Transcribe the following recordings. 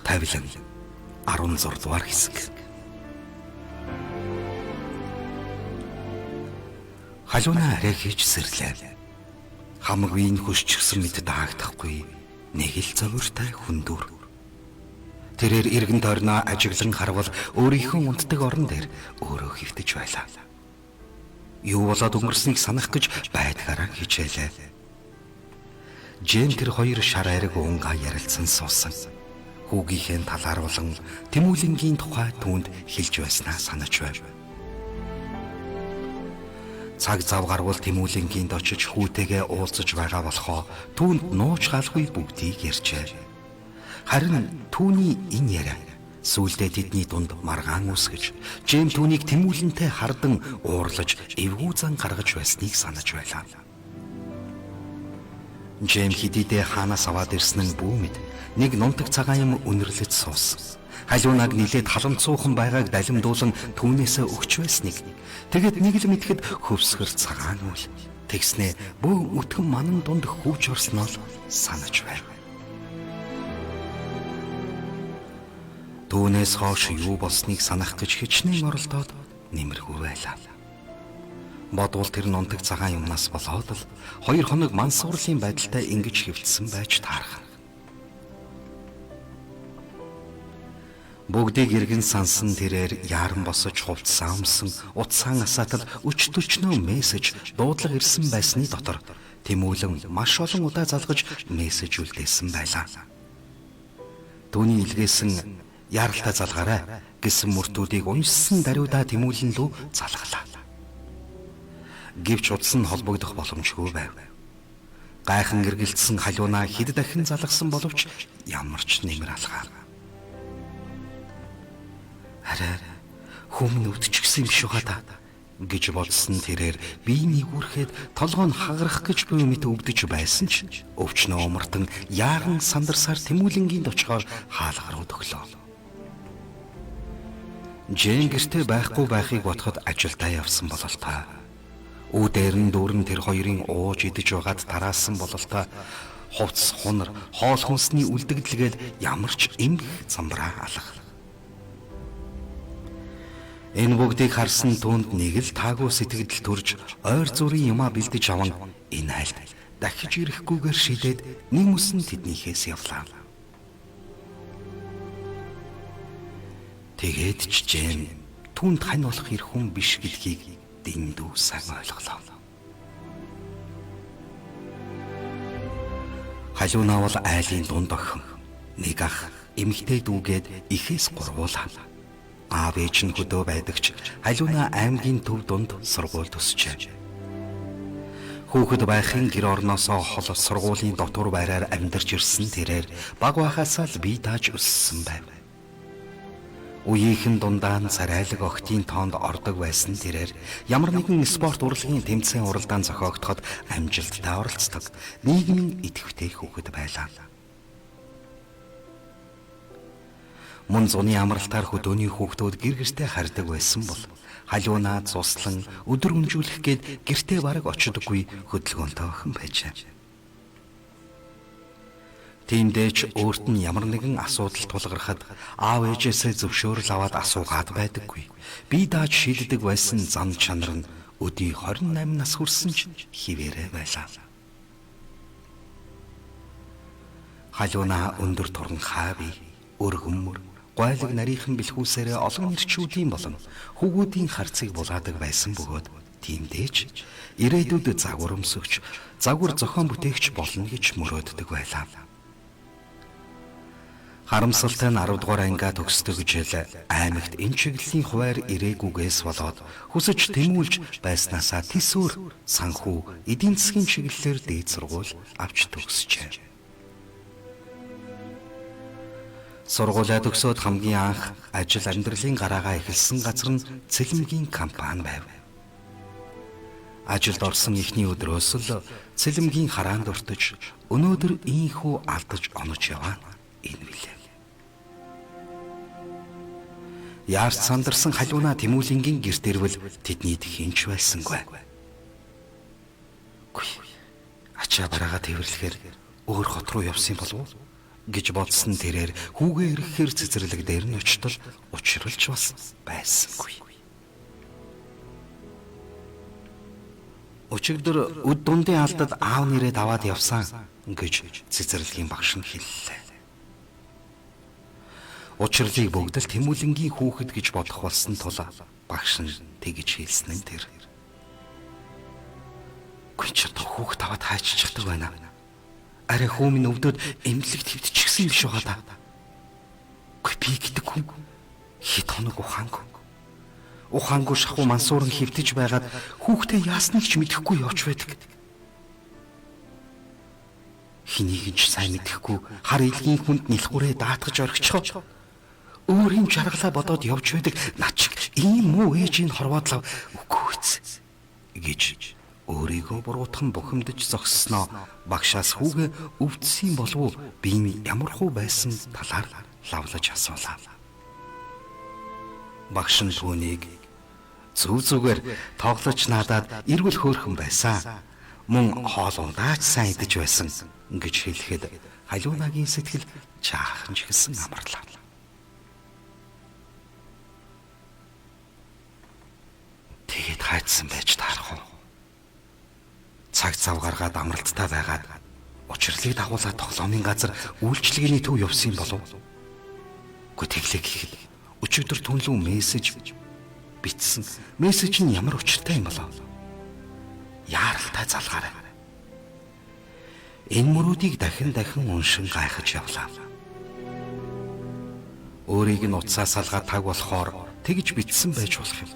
тавилан 16 дугаар хэсэг. Халууна арай хийж сэрлээ. Хамгийн хөшчихсэн мэт даагдахгүй нэг л зовиртой хүндүр. Тэрээр эргэн тойрноо ажиглан харвал өөрийнхөө унтдаг орон дээр өөрөө хөвтөж байлаа. Юу болоод өнгөрснийг санах гэж байдгаараа хичээлээ. Жэм тэр хоёр шар айраг уунгаа ярилцсан суусан. Хүүгийнхээ талаар болон Тэмүүлэнгийн тухай түүнд хэлж байснаа санаж байв. Цаг зав гарвал Тэмүүлэнгийнд очиж хүүтэйгээ уулзаж байгаа болохоо түүнд нууч галгүй бүгдийг ярьжээ. Харин түүний энэ яриа сүүлдээ тэдний дунд маргаан үсгэж, Жэм түүнийг Тэмүүлэнтэй хардан уурлаж эвгүй зан гаргаж байсныг санаж байлаа. Жэм хидийдээ хаанаас аваад ирсэн нь бүү мэд нэг нунтаг цагаан юм үнэрлэж суусан. Халуунаг нилээд халамцуухан байгааг далимдуулан түүнээсээ өгч байсныг. Тэгэд нэг л мэдхэд хөвсгөр цагаан үл. Тэгснээ бөө өтгөн манан дунд хөвж орсноо санаж байв. Түүнээс хойш юу болсныг санах гэж хичнээн оролдоод нэмэргүй байлаа. Бодвол тэр нунтаг цагаан юмнаас болоод л 2 хоног мансуурлын байдалтай ингэж хэвтсэн байж таарах. Бүгдийг иргэн сансан тэрээр яаран босож хувцсан амсан утсаан асаатал өчтөлчнөө мессеж дуудлага ирсэн байсны дотор Тэмүүлэн маш олон удаа залгаж мессеж үлдээсэн байлаа. Түүний илгээсэн яаралтай залгаарай гэсэн мөртүүдийг уншсан даруйдаа Тэмүүлэн лүү залгалаа. Гэвч утас нь холбогдох боломжгүй байв. Гайхан гэргэлтсэн халуунаа хэд дахин залгасан боловч ямар ч нэмэр алгаа. Хараа хүмүн өвдчихсэн юм шиг хаа гэж бодсон тэрээр биений үрхэд толгой нь хагарах гэж буй мэт өвдөж байсан ч өвчнөө умартан яаран сандарсаар Тэмүүлэнгийнд очихоор хаалга руу төглөө. Жэм гэртээ байхгүй байхыг бодоход ажилдаа явсан бололтой. Үүдээр нь дүүрэн тэр хоёрын ууж идэж байгаад тараасан бололтой. Хувцс хунар хоол хүнсний үлдэгдэлгээл ямар ч эмх замбраа алга. Энэ бүгдийг харсан түүнд нэг л таагүй сэтгэл төрж ойр зүрийн юмаа бэлдэж аван энэ айлд дахиж ирэхгүйгээр шийдээд ниймүсэн тэднийхээс явлаа. Тэгээд ч Жэм түүнд хань болох ир хүн биш гэдгийг дэндүү сайн ойлголоо. Халуунаа бол айлын дунд охин. Нэг ах эмэгтэй дүүгээд ихээс гурвуулаа. Аав ээж нь хөдөө байдагч Халуунаа аймгийн төв дунд сургууль төсчээ. Хүүхэд байхын гэр орноосоо хол сургуулийн дотор байраар амьдарч ирсэн тэрээр баг байхаасаа л бие дааж өссөн байв. Үеийнхэн дундаа нь царайлаг охтын тоонд ордог байсан тэрээр ямар нэгэн спорт урлагийн тэмцээн уралдаан зохиогдоход амжилттай оролцдог нийгмийн идэвхтэй хүүхэд байлаа. Мөн зуны амралтаар хөдөөний хүүхдүүд гэр гэртээ хардаг байсан бол Халуунаа цуслан өдөр өнжүүлэх гээд гэртээ бараг очдоггүй хөдөлгөөнтэй охин байжээ. Тиймдээч өөрт нь ямар нэгэн асуудал тулгархад аав ээжээсээ зөвшөөрөл аваад асуугаад байдаггүй. Бие дааж шийддэг байсан зан чанар нь өдий 28 нас хүрсэн ч хിവэрэ байлаа. Халуунаа өндөр туран хааби, өргөмөр, гойлог нарийнхан бэлхүүсээрээ олон ирчүүдийн болон хүүгүүдийн харцыг булаадаг байсан бөгөөд тиймдээч ирээдүйд загвар өмсөгч, загвар зохион бүтээгч болно гэж мөрөөддөг байлаа. Харамсалтай нь 10 дугаар ангиа төгсдөг жил аймагт энэ чиглэлийн хуваар ирээгүйгээс болоод хүсэж тэмүүлж байснаасаа тэсвэр, санхүү, эдийн засгийн чиглэлээр дээд сургууль авч төгсжээ. Сургуулиа төгсөөд хамгийн анх ажил амьдралын гараагаа эхэлсэн газар нь Цэлэмгийн компани байв. Ажилд орсон эхний өдрөөс л Цэлэмгийн хараанд өртөж өнөөдөр ийхүү алдаж онож яваа энэ билээ. Яарч сандарсан Халуунаа Тэмүүлэнгийн гэрт ирвэл тэднийд хинч байсангүй. Ачаа бараага тэрвэрлэхээр өөр хот руу явсан болов уу? гэж бодсон тэрээр хүүгээ ирэхээр цэцэрлэг дээр нь очтол учралж бас байсангүй. Өчигдөр өд дундын алдад аав нэрээ даваад явсан гэж цэцэрлэгийн багш нь хэллээ. Учрлыг бүгд л Тэмүүлэнгийн хүүхэд гэж бодох болсон тул багш нь тэгж хэлсэн нь тэр. Гүнч одоо хүүхэд аваад хайчихдаг байна. Арай хүүмийн өвдөд эмнэлэг твдчихсэн юм шиг байна. Гүй би гэдэг хүн хэд хоног ухаангүй шахуу мансууран хөвтөж байгаад хүүхдээ яасныг ч мэдэхгүй явж байдаг. Хэнийг ч сайн мэдэхгүй хар илгийн хүнд нэлхүрээ даатгаж орхичихоо. Өөрийн жаргалаа бодоод явж байдаг над шиг ийм муу ээжийн хорвоодлав үгүйц гэж өөрийгөө буруутхан бухимдаж зогссноо багшаас хүүгээ өвдсөн болов уу би ямар хуу байсан талаар лавлаж асуулаа. Багш нь түүнийг зүг зүгээр тоглож надад эргэл хөөрхөн байсан. Мөн хоолундаач сайн идэж байсан гэж хэлэхэд халиунагийн сэтгэл чаахан ч гэсэн амарлаа. Тэгээд хайцсан байж таарах уу? Цаг зав гаргаад амралттай байгаад учрлыг дагуулаад тоглоомын газар үйлчлэгээний төв явсан болов. Гэхдээ тэглээ гэхэд өчигдөр түнлүү мессеж бичсэн. Мессеж нь ямар учиртай юм болов? Яаралтай залгаарай. Энэ мөрүүдийг дахин уншин гайхаж явлаа. Өөрийг нь утсаас салгаад таг болохоор тэгж бичсэн байж болох юм.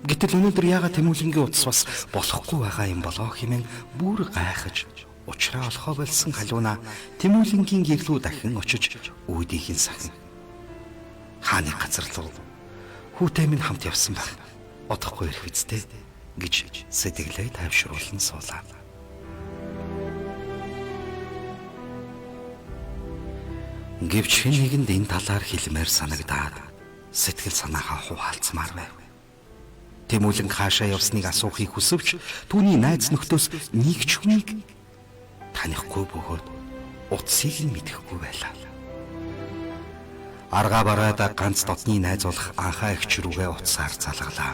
Гэтэл өнөөдөр яагаад Тэмүүлэнгийн утас бас болохгүй байгаа юм болоо хэмээн бүр гайхаж учраа олохоо болсон халууна Тэмүүлэнгийн гэрлүү дахин очиж үүдийнхэн сахин. Хааны газар руу хүүтэй минь хамт явсан баг. Одохгүй ирэх үсттэй гэж сэтгэлээ тайвшруулан суулаа. Гэвч хэн нэгэнд энэ талаар хэлмээр санагдаад сэтгэл санаагаа хуваалцмаар байв. Тэмүүлэн хаашаа явсныг асуухыг хүсвч түүний найз нөхдөөс нэг ч хүнийг танихгүй бөгөөд утсыг нь мэдэхгүй байлаа. Аргаа бараад ганц дотны найз болох анхаа эгч рүүгээ утсаар залгалаа.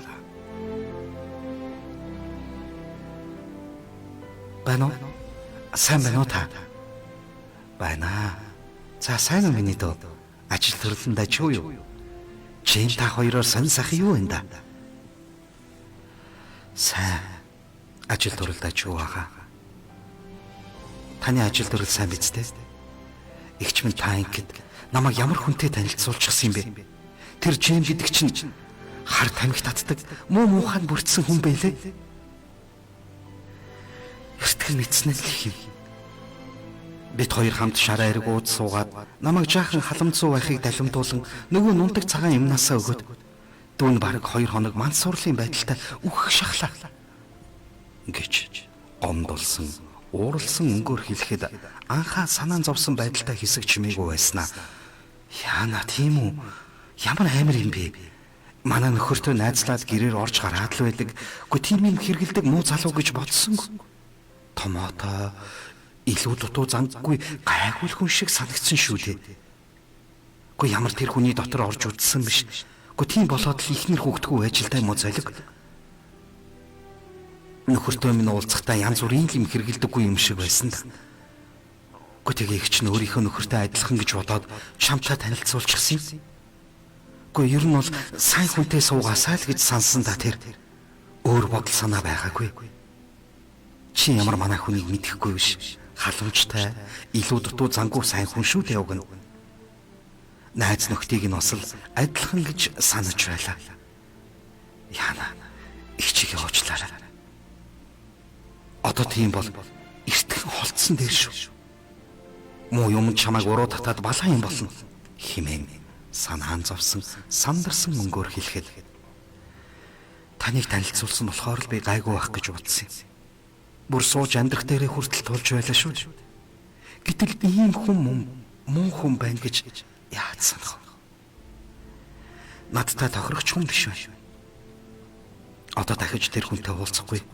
Байна уу? Сайн байна уу та? Байна. За сайн уу миний дөө? Ажил төрлөнд ажиг юу? Чин та хоёроор сонь сах юу энэ да? Сайн. Ажил төрөлд ажиг байгаа. Таны ажил төрөл сайн биз дээ? Игч минь та ингэд намайг ямар хүнтэй танилцуулчихсан юм бэ? Тэр Джейм гэдэг чинь хар тамхи татдаг, муухайн бүрдсэн хүн байлээ. Эртгэл мэдсэн л их юм. Бид хоёр хамт шараа эрг ууд суугаад намайг жаахан халамцуу байхыг далимдуулан нөгөө нундаг цагаан юмнасаа өгöd дүүн бараг 2 хоног мансуурлын байдалтай үхэх шахлаа гэж гомдолсон ууралсан өнгөөр хэлэхэд анхаа санаан зовсон байдалтай хэсэг чимээгүй байснаа. Яана тийм үү? Ямар амар юм бэ? Манай нөхөртөө найзлаад гэрээр орж гараад л байдаг. Гэхдээ тийм юм хэргэлдэг муу залуу гэж бодсонгүй. Томоотой илүү дутуу занггүй гайгүй хүн шиг санагдсан шүү дээ. Гэхдээ ямар тэр хүний дотор орж үзсэн биш. Гэхдээ тийм болоод л ихнэр хүүхдгүй ажилтай муу залиг. Нөхөртөө минь уулзахдаа янз бүрийн юм хэргэлдэггүй юм шиг байсан да. Гэхдээ их ч өөрийнхөө нөхөртэй адилхан гэж бодоод чамтай танилцуулчихсан юм. Гэхдээ ер нь бол сайн хүнтэй суугаасаа л гэж сансан да тэр. Өөр бодол санаа байгаагүй. Чи ямар манай хүнийг мэдэхгүй биш. Халамжтай, илүү дутуу зангуу сайн хүн шүү дээ уг нь. Найз нөхдийг нь бас л адилхан гэж санаж байлаа. Яана, их чиг явуулчлаарай. Одоо тийм бол эртгэн холдсон дээр шүү. Муу юм чамайг уруу татаад балаа юм болно хэмээн санаан зовсон, сандарсан мөнгөөр хэлэхэд таныг танилцуулсан болохоор л би гайгүй байх гэж бодсон юм. Бүр сууж амьдрах дээрээ хүртэл тулж байлаа шүү. Гэтэл ийм хүн муу хүн байна гэж яаж санах вэ? Надтай тохирогч хүн биш үү? Одоо дахиж тэр хүнтэй уулзахгүй.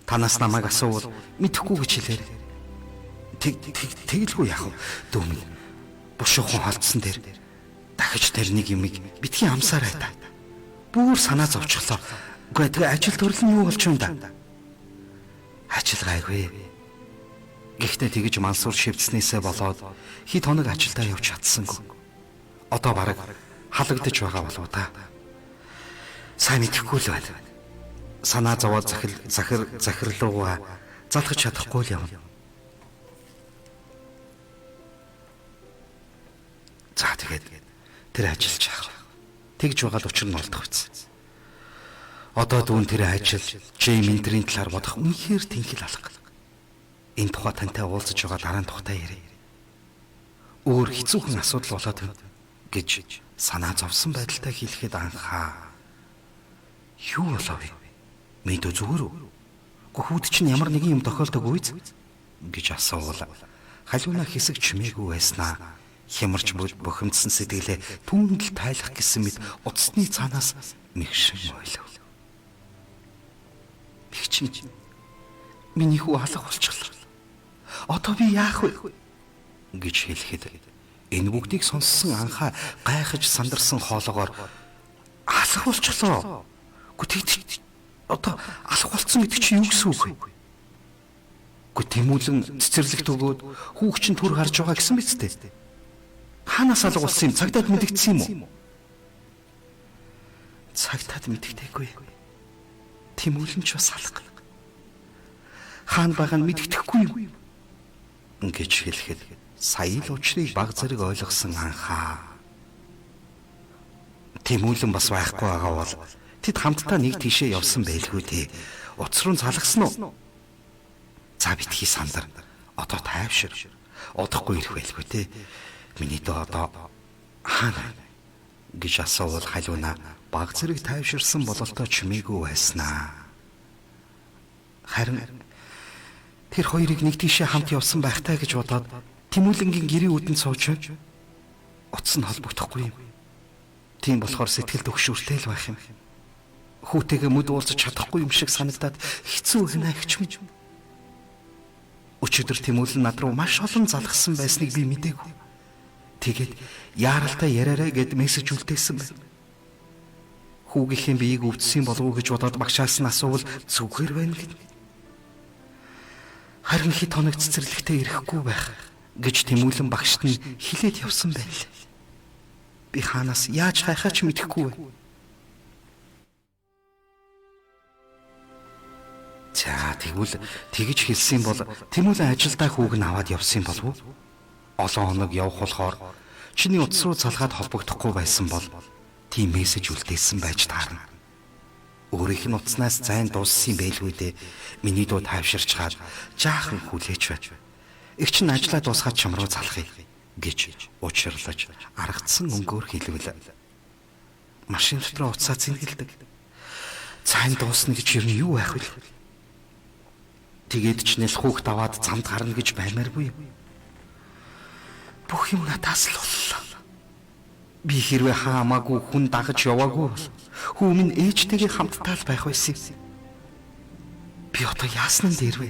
Танаас намайг асуувал мэдэхгүй гэж хэлээрэй. Тэгэлгүй яах вэ? Дүүмэн. Бушуухан холдсон дээр дахиж тэр нэг юмыг битгий амсаарай та. Бүр санаа зовчлоо. Үгүй тэгээ ажил төрөл нь юу болж юм да? Ажил гайгүй. Гэхдээ тэгж мансуур шивдснээсээ болоод хэд хоног ажилдаа явж чадсангүй. Одоо бараг халагдаж байгаа болов да. Сайн мэдэхгүй л байна. Санаа зовоод захирлуугаа залгаж чадахгүй л явна. За тэгээд тэр ажиллаж байгаа. Тэгж байгаа л учир нь олдох биз. Одоо дүүн тэр ажил, Джейминдрийн талаар бодох үнэхээр тэнхэл алга. Энэ тухай тантай уулзаж байгаа дараа нь тухтай ярив. Өөр хэцүүхэн асуудал болоод байна гэж санаа зовсон байдалтай хэлэхэд анхаа. Юу болов вэ? Мэдөө зүгээр үү? Гүхүүд чинь ямар нэгэн юм тохиолдог үйз гэж асуувал халиуна хэсэг чимээгүй байснаа. Хямарч бухимдсан сэтгэлээ түүнд л тайлах гэсэн мэт утасны цаанаас мэгшин ойлов. Мэгчин миний хүү алга болчихлоо. Одоо би яах вэ? гэж хэлэхэд энэ бүгдийг сонссон анхаа гайхаж сандарсан хоолоогоор алга болчихлоо. Гүтээд одоо алга болцсон гэдэг чинь юу гэсэн үг вэ? Тэмүүлэн цэцэрлэгт өгөөд хүүхчин түр харж байгаа гэсэн биз дээ. Хаанаас алга болсон юм? Цагдаад мэдэгдсэн юм уу? Цагдаад мэдэгдэхгүй. Тэмүүлэн ч бас алга. Хаан байгаа нь мэдэгдэхгүй юм. Ингэж хэлэхэд сая л учрыг баг зэрэг ойлгосон анхаа. Тэмүүлэн бас байхгүй байгаа бол тэд хамтдаа нэг тийшээ явсан байлгүй дээ. Утас руу залгасан уу? За битгий сандар. Одоо тайвшир. Удахгүй ирэх байлгүй те. Миний дөө одоо хаана гэж асуувал халиуна баг зэрэг тайвширсан бололтой чимээгүй байснаа. Харин тэр хоёрыг нэг тийшээ хамт явсан байхтай гэж бодоод Тэмүүлэнгийн гэрийн үдэнд сууж утас нь холбогдохгүй юм. Тийм болохоор сэтгэл төгшөөртэй л байх юм. Хүүтэйгээ мэд уулзах чадахгүй юм шиг санагдаад хэцүү хэнаагч мэд. Өчигдөр Тэмүүлэн над руу маш олон залгсан байсныг би мэдээгүй. Тэгээд яаралтай яриараа гэд мессеж үлдээсэн байна. Хүүгийнхээ биеийг өвдсөн болов уу гэж бодоод багшаас нь асуувал зүгээр байна гэв. Харин хэд хоног цэцэрлэгтээ ирэхгүй байх гэж Тэмүүлэн багшд нь хэлээд явсан байл. Би хаанаас яаж хайхаа ч мэдэхгүй байна. За тэгвэл тэгж хэлсэн бол Тэмүүлэн ажилдаа хүүг нь аваад явсан болов уу? Олон хоног явах болохоор чиний утас руу залгаад холбогдохгүй байсан бол тийм мессеж үлдээсэн байж таарна. Өөрийнх нь утаснаас зайн дууссан байлгүй дээ. Миний дуу тайвширч хаад жаахан хүлээж бай. Их чинь ажиллаа дуусгаад чам руу залхая гэж уучрлаж аргацсан өнгөөр хэлвэл машин дотроо уцаа цэнгэлдэг. Цайн дуусна гэж юу юу байх вэ? Тэгээд ч нэл хүүхд аваад замд гарна гэж баймааргүй юм. Бүх юм надаас л боллоо. Би хэрвээ хаамаагүй хүн дагаж яваагүй бол хүү минь ээжтэйгээ хамтдаа л байх байсан юм. Би одоо яасан нь дээр вэ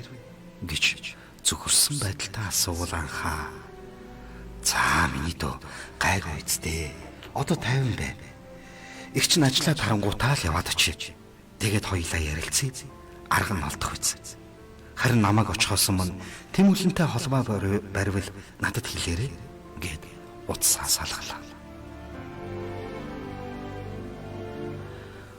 гэж зүгэрсэн байдалтай асуувал анхаа. За миний дөө гайгүй үсттэй. Одоо 50 байна. Их ч ажлаа тарангуутаа л яваад очив. Тэгээд хоёлаа ярилцъя. Арга нь олдох үз. Харин намайг очихоос өмнө Тэмүүлэнтэй холбоо баривал надад хэлээрэй гэд утсаа салгалаа.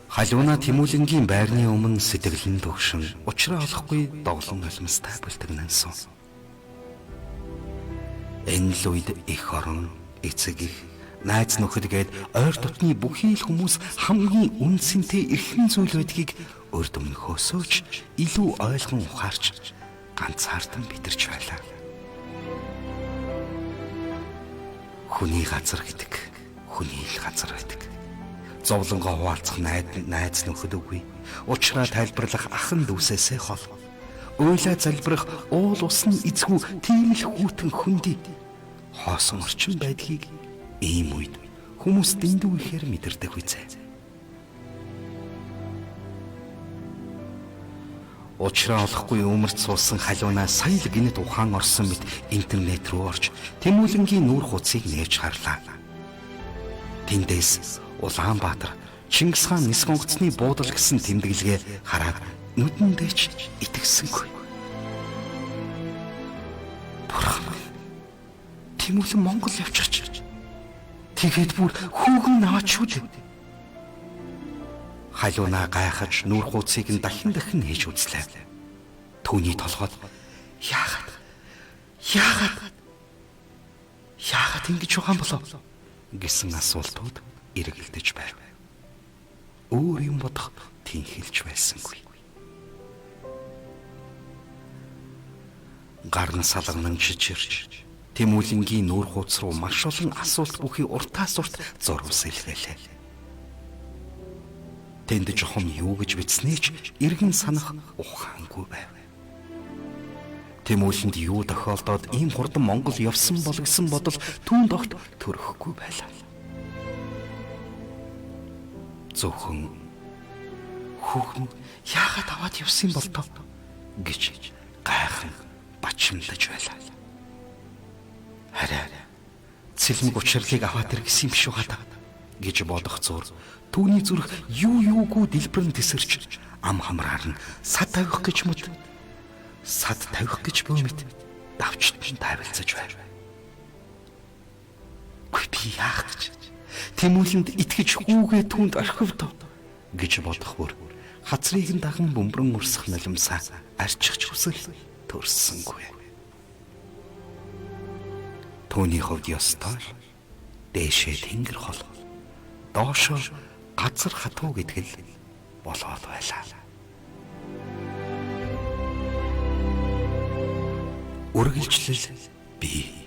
Халиуна Тэмүүлэнгийн байрны өмнө сэтгэлэн төгшин учраа олохгүй доглон олмостай бүлтгнэнсэн. Энэ л үед их орон, эцэг их, найз нөхөд гээд ойр дотны бүхий л хүмүүс хамгийн үнцэнтэй эрхэм зүйл байдгийг урд өмнөхөөсөөч илүү ойлгон ухаарч ганцаардан битэрч байлаа. Хүний газар гэдэг хүний л газар байдаг. Зовлонгоо хуваалцах найз нөхөд үгүй. Учраа тайлбарлах ахын дүүсээсээ хол. Уйлаа залбирах уул усны эзгүй тийм л хүүтэн хүндий. Хоосон орчин байдгийг ийм үед хүмүүс дэндүү ихээр мэдэрдэг үзээ. Учраа олохгүй өмөрт суусан халуунаа сая л гинэд ухаан орсон мэт интернет рүү орж Тэмүүлэнгийн нүүр хуцыг нээж харлаа. Тэндээс Улаанбаатар, Чингис хаан нис гонгоцны буудал гэсэн тэмдэглэгээ хараад нүдэндээ ч итгэсэнгүй. Бурхан, Тэмүүлэн Монгол явчих. Тэгээд бүр хүүгэн наваач шүү дээ. Халуунаа гайхаж нүүр хуцыг нь дахин хийж үзлээ. Түүний толгойд яагаад ингэж байгаа юм болов гэсэн асуултууд эргэлдэж байв. Өөр юм бодох тэнхэлж байсангүй. Гарн салганан чичирч Тэмүүлэнгийн нүүр хуц руу маш олон асуулт бүхий уртаас урт зурвас илгээлээ. Тэнд жохом юу гэж бичснээ ч эргэн санах ухаангүй байв. Тэмүүлэнд юу тохиолдоод ийм хурдан Монгол явсан бол гэсэн бодол түүнд огт төрөхгүй байлаа. Зөвхөн хүүхэн яагаад аваад явсан бол тоо гэж гайхан бачимдаж байлаа. Хараа цэлмэг учрлыг аваад иргэсэн юм шүү хата гэж бодох зур түүний зүрх юугүй дэлбэрэн тесэрч ам хамраар нь сад тавих гэж бөөмит давчд тайвалцаж байв. Би яах гэж Тэмүүлэнд итгэж хүүгээ түүнд орхивдов гэж бодох бүр хацрыг нь даган бөмбөрөн урсах нулимсаа арчих хүсэл төрсөнгүй. Түүний хувьд ёстой дээшээ тэнгэр хол, доошоо газар хатуу гэдэг л болоод байлаа. Үргэлжлэл бий.